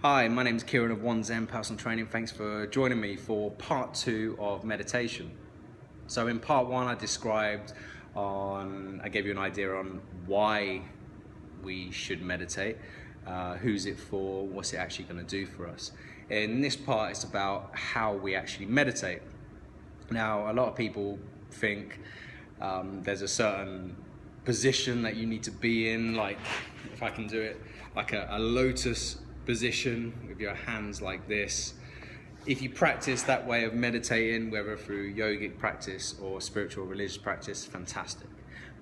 Hi, my name is Kieran of One Zen Personal Training. Thanks for joining me for part 2 of meditation. So in part 1 I gave you an idea on why we should meditate, who's it for, what's it actually going to do for us. In this part it's about how we actually meditate. Now a lot of people think there's a certain position that you need to be in, like if I can do it, like a lotus position with your hands like this. If you practice that way of meditating, whether through yogic practice or spiritual religious practice, fantastic.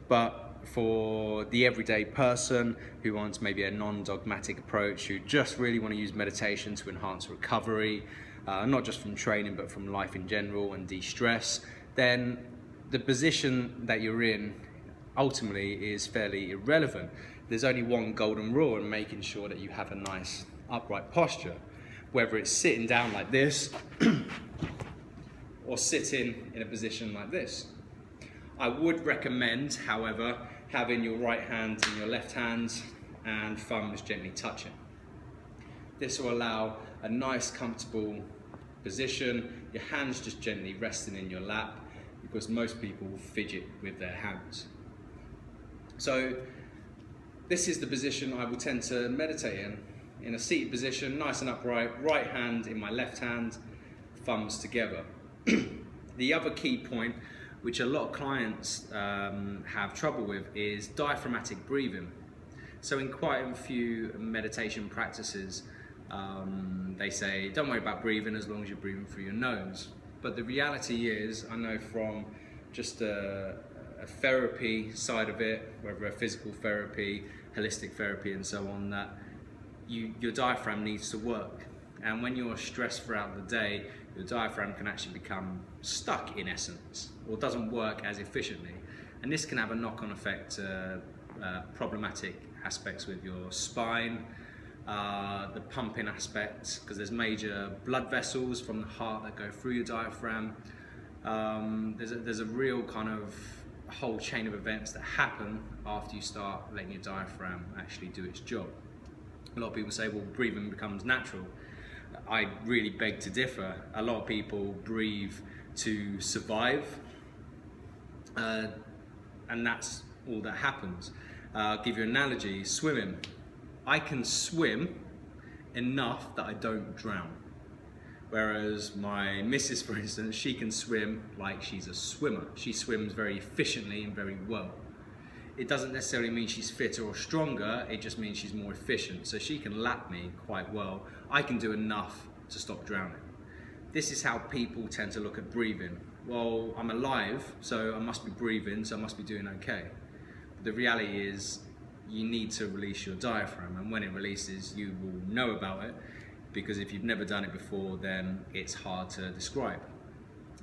But for the everyday person who wants maybe a non-dogmatic approach, who just really want to use meditation to enhance recovery, not just from training but from life in general and de-stress, then the position that you're in ultimately is fairly irrelevant. There's only one golden rule in making sure that you have a nice upright posture, whether it's sitting down like this or sitting in a position like this. I would recommend, however, having your right hand in your left hand and thumbs gently touching. This will allow a nice comfortable position, your hands just gently resting in your lap, because most people will fidget with their hands. So this is the position I will tend to meditate in a seated position, nice and upright, right hand in my left hand, thumbs together. The other key point, which a lot of clients have trouble with, is diaphragmatic breathing. So in quite a few meditation practices, they say, don't worry about breathing as long as you're breathing through your nose. But the reality is, I know from just a therapy side of it, whether a physical therapy, holistic therapy and so on, that your diaphragm needs to work. And when you're stressed throughout the day, your diaphragm can actually become stuck in essence, or doesn't work as efficiently. And this can have a knock-on effect, problematic aspects with your spine, the pumping aspects, because there's major blood vessels from the heart that go through your diaphragm. There's a real kind of whole chain of events that happen after you start letting your diaphragm actually do its job. A lot of people say, well, breathing becomes natural. I really beg to differ. A lot of people breathe to survive, and that's all that happens. I'll give you an analogy, swimming. I can swim enough that I don't drown. Whereas my missus, for instance, she can swim like she's a swimmer. She swims very efficiently and very well. It doesn't necessarily mean she's fitter or stronger, it just means she's more efficient. So she can lap me quite well. I can do enough to stop drowning. This is how people tend to look at breathing. Well, I'm alive, so I must be breathing, so I must be doing okay. But the reality is, you need to release your diaphragm, and when it releases, you will know about it, because if you've never done it before, then it's hard to describe.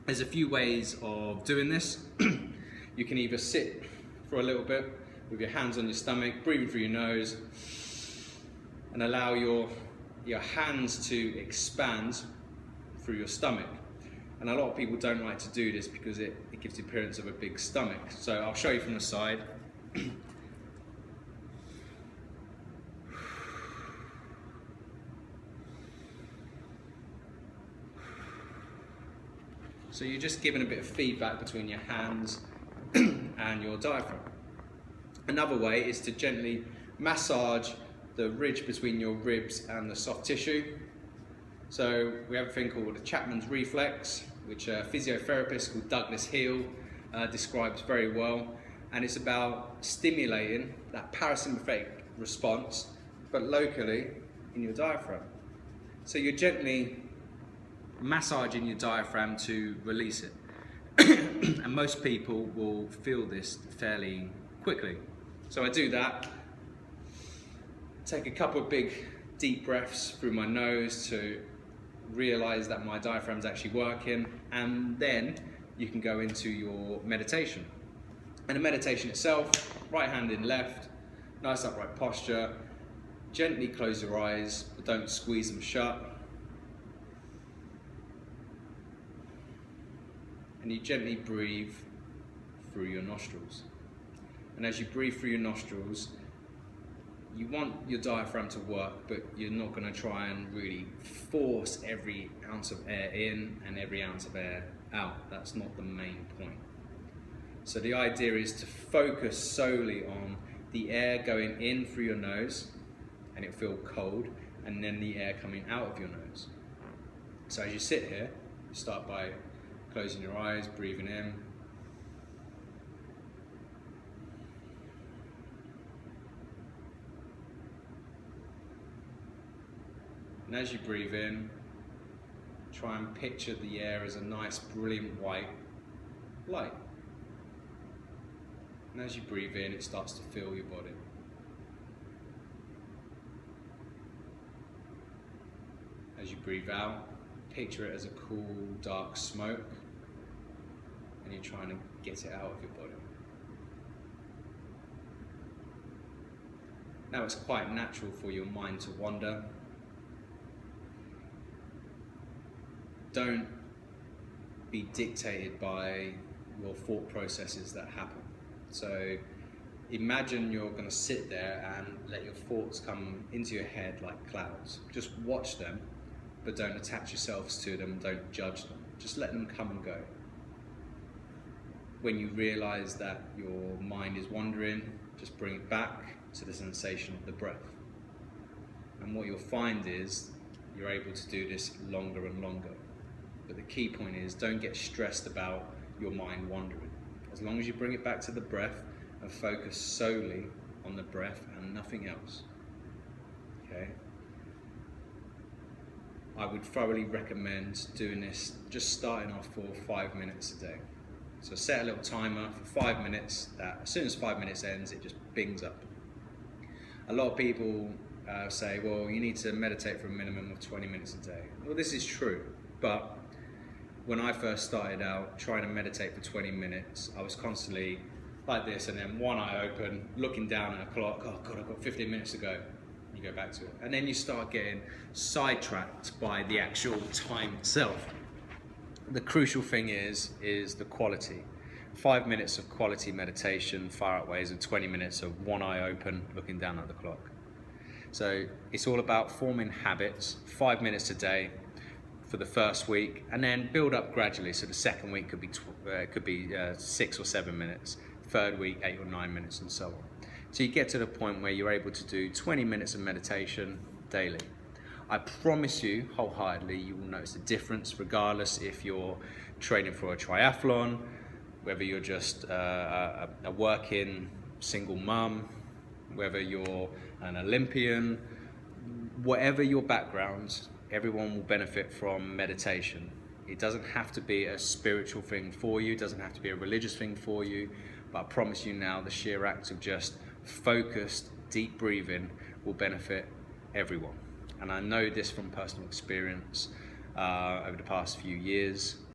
There's a few ways of doing this. You can either sit for a little bit with your hands on your stomach, breathing through your nose, and allow your hands to expand through your stomach. And a lot of people don't like to do this because it gives the appearance of a big stomach. So I'll show you from the side. So you're just giving a bit of feedback between your hands and your diaphragm. Another way is to gently massage the ridge between your ribs and the soft tissue. So we have a thing called a Chapman's reflex, which a physiotherapist called Douglas Heel describes very well. And it's about stimulating that parasympathetic response, but locally in your diaphragm. So you're gently massaging your diaphragm to release it. And most people will feel this fairly quickly. So I do that, take a couple of big deep breaths through my nose to realize that my diaphragm's actually working, and then you can go into your meditation. And the meditation itself, right hand in left, nice upright posture, gently close your eyes, but don't squeeze them shut. And you gently breathe through your nostrils. And as you breathe through your nostrils, you want your diaphragm to work, but you're not going to try and really force every ounce of air in and every ounce of air out. That's not the main point. So the idea is to focus solely on the air going in through your nose, and it'll feel cold, and then the air coming out of your nose. So as you sit here, you start by closing your eyes, breathing in. And as you breathe in, try and picture the air as a nice, brilliant white light. And as you breathe in, it starts to fill your body. As you breathe out, picture it as a cool, dark smoke, and you're trying to get it out of your body. Now it's quite natural for your mind to wander. Don't be dictated by your thought processes that happen. So imagine you're going to sit there and let your thoughts come into your head like clouds. Just watch them, but don't attach yourselves to them, don't judge them. Just let them come and go. When you realize that your mind is wandering, just bring it back to the sensation of the breath. And what you'll find is you're able to do this longer and longer. But the key point is, don't get stressed about your mind wandering. As long as you bring it back to the breath and focus solely on the breath and nothing else. Okay? I would thoroughly recommend doing this, just starting off for 5 minutes a day. So set a little timer for 5 minutes, that as soon as 5 minutes ends, it just bings up. A lot of people say, well, you need to meditate for a minimum of 20 minutes a day. Well, this is true, but when I first started out trying to meditate for 20 minutes, I was constantly like this, and then one eye open, looking down at a clock, oh God, I've got 15 minutes to go. You go back to it. And then you start getting sidetracked by the actual time itself. The crucial thing is the quality. 5 minutes of quality meditation far outweighs of 20 minutes of one eye open, looking down at the clock. So it's all about forming habits, 5 minutes a day, for the first week, and then build up gradually. So the second week could be 6 or 7 minutes, third week 8 or 9 minutes, and so on. So you get to the point where you're able to do 20 minutes of meditation daily. I promise you wholeheartedly you will notice a difference, regardless if you're training for a triathlon, whether you're just a working single mum, whether you're an Olympian, whatever your background, everyone will benefit from meditation. It doesn't have to be a spiritual thing for you, it doesn't have to be a religious thing for you, but I promise you now the sheer act of just focused, deep breathing will benefit everyone. And I know this from personal experience over the past few years.